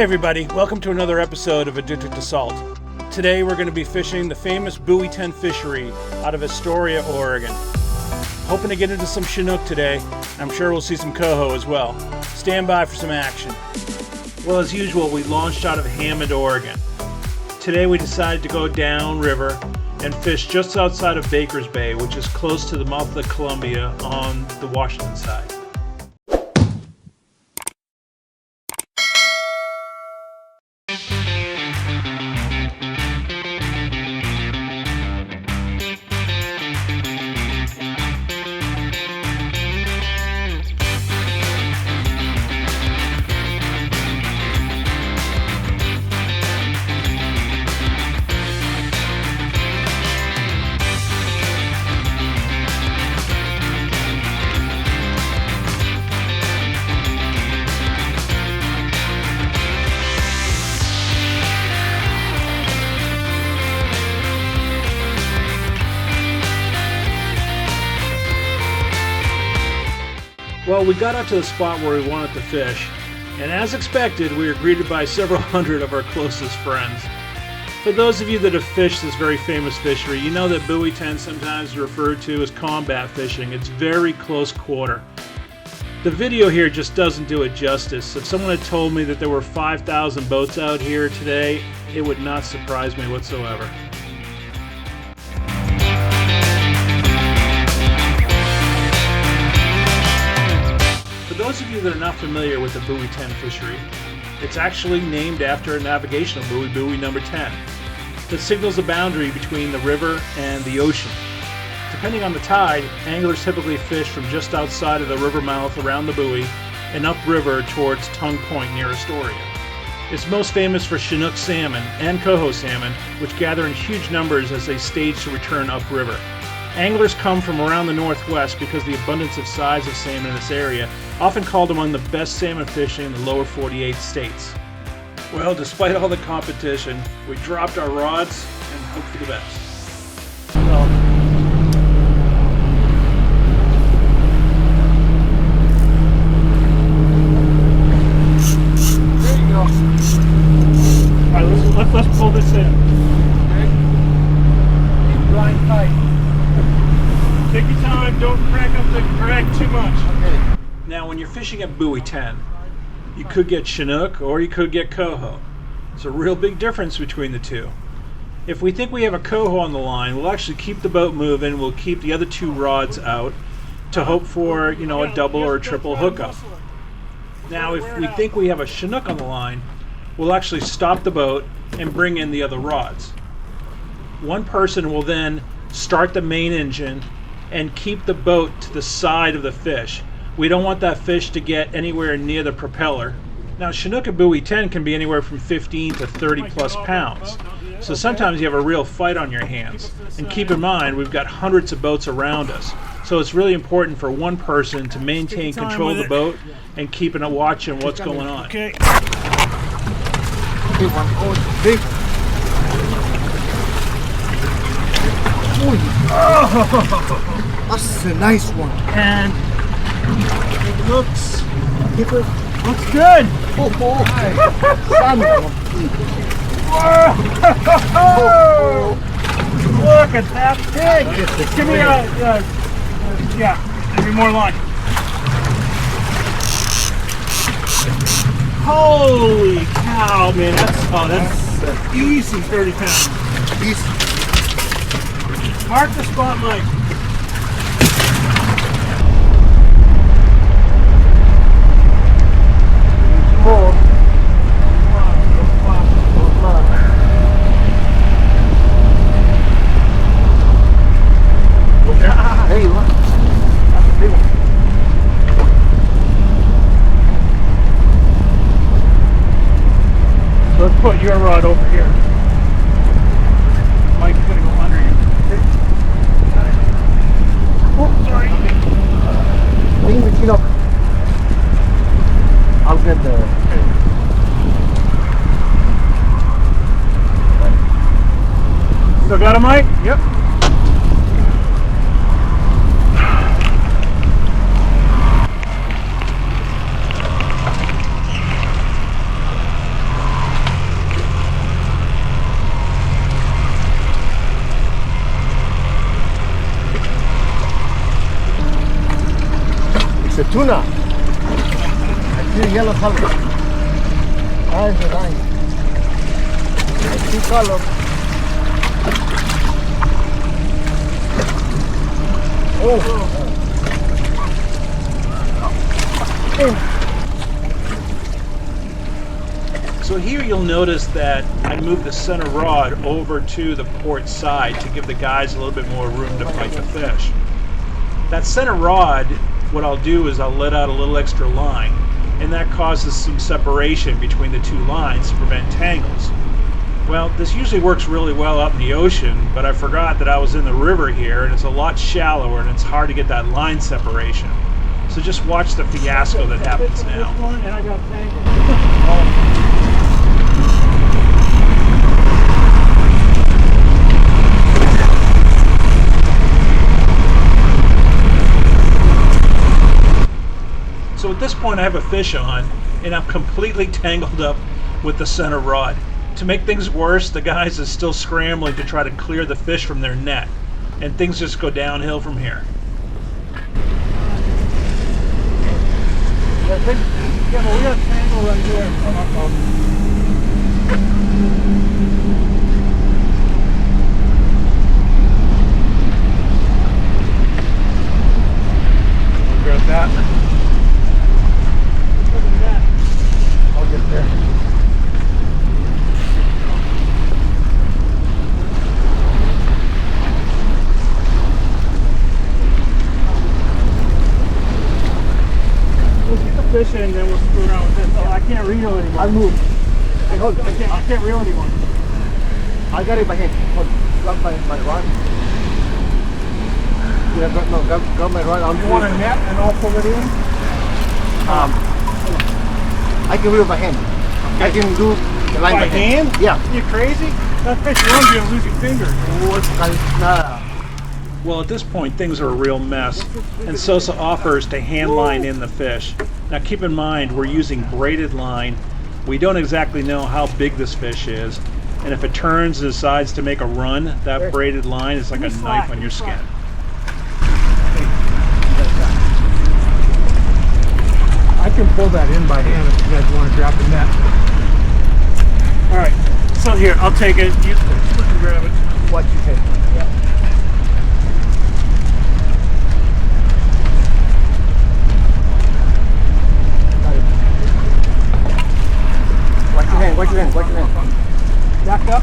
Hey everybody, welcome to another episode of Addicted to Salt. Today we're going to be fishing the famous Buoy 10 fishery out of Astoria, Oregon. Hoping to get into some Chinook today. I'm sure we'll see some Coho as well. Stand by for some action. Well, as usual, we launched out of Hammond, Oregon. Today we decided to go down river and fish just outside of Baker's Bay, which is close to the mouth of the Columbia on the Washington side. Well, we got up to the spot where we wanted to fish, and as expected, we were greeted by several hundred of our closest friends. For those of you that have fished this very famous fishery, you know that Buoy 10 sometimes is referred to as combat fishing. It's very close quarter. The video here just doesn't do it justice. If someone had told me that there were 5,000 boats out here today, it would not surprise me whatsoever. For those of you that are not familiar with the Buoy 10 fishery, it's actually named after a navigational buoy, buoy number 10, that signals the boundary between the river and the ocean. Depending on the tide, anglers typically fish from just outside of the river mouth around the buoy and upriver towards Tongue Point near Astoria. It's most famous for Chinook salmon and Coho salmon, which gather in huge numbers as they stage to return upriver. Anglers come from around the Northwest because the abundance of size of salmon in this area, often called among the best salmon fishing in the lower 48 states. Well, despite all the competition, we dropped our rods and hoped for the best. There you go. All right, let's pull this in. Okay. Keep the line tight. Take your time, don't crank up the drag too much. Okay. Now, when you're fishing at Buoy 10, you could get Chinook or you could get Coho. There's a real big difference between the two. If we think we have a Coho on the line, we'll actually keep the boat moving, we'll keep the other two rods out to hope for, a double or a triple hookup. Now, if we think we have a Chinook on the line, we'll actually stop the boat and bring in the other rods. One person will then start the main engine and keep the boat to the side of the fish. We don't want that fish to get anywhere near the propeller. Now, Chinook at Buoy 10 can be anywhere from 15 to 30 plus pounds. So sometimes you have a real fight on your hands. And keep in mind, we've got hundreds of boats around us. So it's really important for one person to maintain control of the boat and keep a watch on what's going on. Okay. Oh, that's a nice one. And it looks good. Salmon. Look at that pig. Give me give me more line. Holy cow, man! That's easy 30 pounds. Easy. Mark the spotlight. Hey, look. That's a big one. So let's put your rod over here. Mike's gonna go under you. Oh, sorry. I'll get the... Still got him, Mike? Yep. Tuna. I see yellow color. Eyes are nice. I see color. So here you'll notice that I moved the center rod over to the port side to give the guys a little bit more room to fight the fish. That center rod, what I'll do is I'll let out a little extra line, and that causes some separation between the two lines to prevent tangles. Well, this usually works really well out in the ocean, but I forgot that I was in the river here and it's a lot shallower and it's hard to get that line separation. So just watch the fiasco that happens now. And I got tangled. So at this point I have a fish on and I'm completely tangled up with the center rod. To make things worse, the guys are still scrambling to try to clear the fish from their net, and things just go downhill from here. Yeah, but we got a tangle right there. Grab that. I'll get there. Fish in, then we'll screw around with this. Oh, I can't reel anymore. I'll move. Hey, hold. I can't reel anymore. I got it by hand. Hold. Grab my rod. Yeah, grab my rod. You want a net and I'll pull it in? I can reel by hand. I can do the line by hand. Yeah. You crazy? That fish runs you and lose your fingers. Well, at this point things are a real mess, and Sosa offers to hand line in the fish. Now keep in mind we're using braided line. We don't exactly know how big this fish is, and if it turns and decides to make a run, that braided line is like a knife on your skin. I can pull that in by hand if you guys want to grab the net. Alright, so here, I'll take it. You can grab it. What you say? Yeah. Watch your hand. Back up.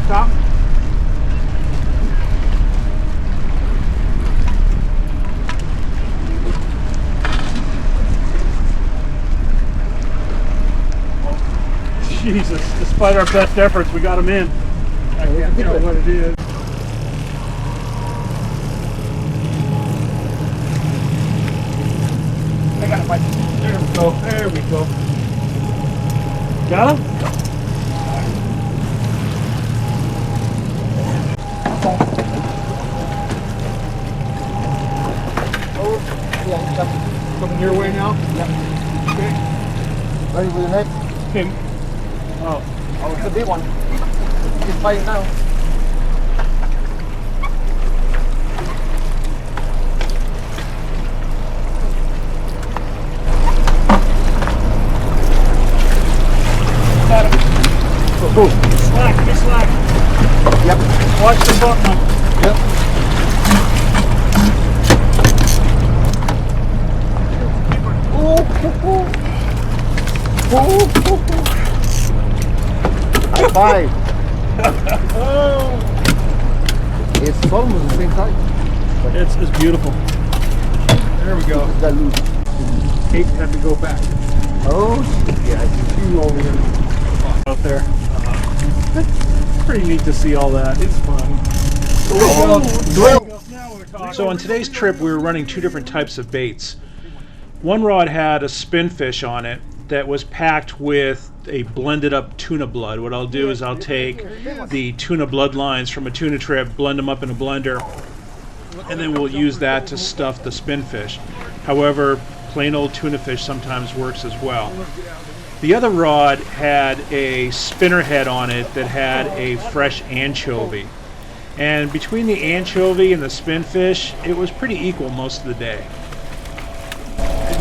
Stop. Jesus, despite our best efforts, we got him in. I can't tell what it is. I got it, Mike. There we go. There we go. Got him? Oh, yeah, Coming your way now? yeah. Okay. Ready with the net? Okay. Oh. Oh, it's a big one. It's fighting now. Got him. Go. Slack, be slack. Yep. Watch the button. Yep. High five. Oh. It's almost the same size. It's beautiful. There we go. That loose. Kate had to go back. Oh, yeah, I can see you over here. Out there. It's pretty neat to see all that. It's fun. So on today's trip we were running two different types of baits. One rod had a spinfish on it that was packed with a blended up tuna blood. What I'll do is I'll take the tuna bloodlines from a tuna trip, blend them up in a blender, and then we'll use that to stuff the spinfish. However, plain old tuna fish sometimes works as well. The other rod had a spinner head on it that had a fresh anchovy. And between the anchovy and the spinfish, it was pretty equal most of the day.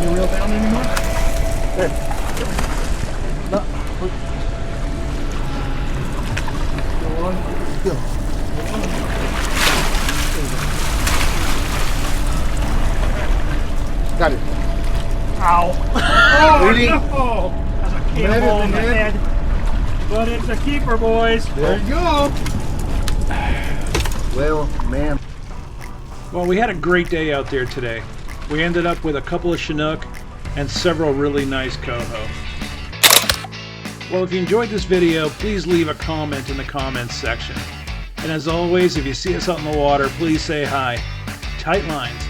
Can you reel down anymore? No. Go on. Go. Got it. Ow. Oh, Really? no. That's a cannonball in the head. But it's a keeper, boys. There you go. Well, man. Well, we had a great day out there today. We ended up with a couple of Chinook and several really nice coho. Well, if you enjoyed this video, please leave a comment in the comments section. And as always, if you see us out in the water, please say hi. Tight lines.